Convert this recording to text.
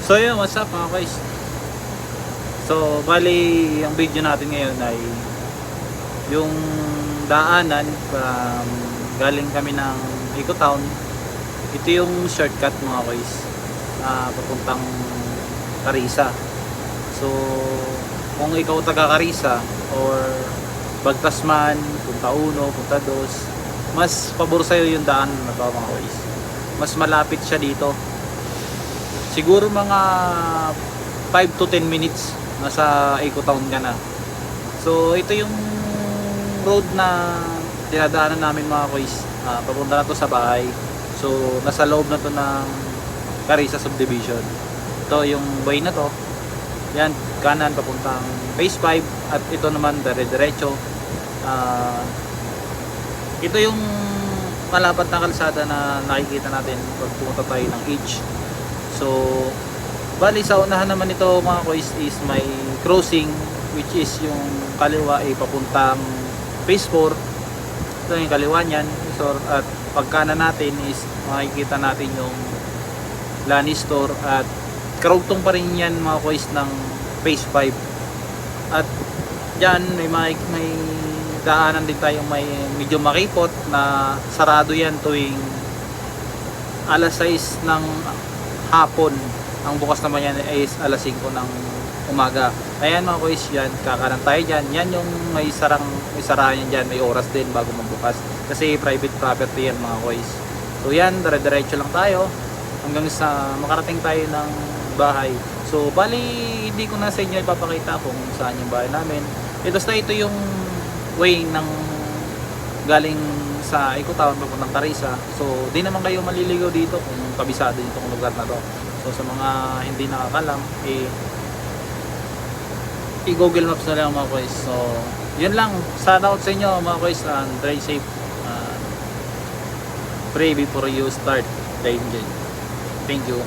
So yun, what's up mga guys? So bali, ang video natin ngayon ay yung daanan from galing kami ng Ecotown. Ito yung shortcut mga guys, papuntang Carissa. So kung ikaw taga Carissa or Bagtas man, punta 1, punta 2, mas pabor sa'yo yung daan na to mga guys. Mas malapit siya dito. Siguro mga 5 to 10 minutes nasa Ecotown ka na. So ito yung road na dinadaanan namin mga guys, papunta na to sa bahay. So nasa loob na to ng Carissa subdivision. Ito yung way na to. Yan, kanan papuntang phase 5 at ito naman dire-diretso. Ito yung malapat na kalsada na nakikita natin pag pumunta tayo ng Edge. So bali sa unahan naman ito mga guys is may crossing, which is yung kaliwa ay papuntang phase 4. Ito yung kaliwa niyan. So, at pagkanan natin is makikita natin yung Lani Store at karugtong pa rin yan mga guys ng phase 5. At dyan may daanan din tayong may medyo makipot na sarado yan tuwing alas 6 ng hapon. Ang bukas naman yan ay alas 5 ng umaga. Ayan mga guys, yan, kakanan tayo dyan. Yan yung may sarahan yan dyan, may oras din bago magbukas. Kasi private property yan mga guys. So yan, dire-diretso lang tayo hanggang sa makarating tayo ng bahay. So bali, hindi ko na sa inyo ipapakita kung saan yung bahay namin. Ito yung way ng galing sa Ecotown papuntang Carissa. So di naman kayo maliligaw dito kung kabisado itong lugar na to. So sa mga hindi nakakalam, i-Google Maps na lang mga guys. So yun lang, shout out sa inyo mga guys, and drive safe, pray before you start the engine. Thank you.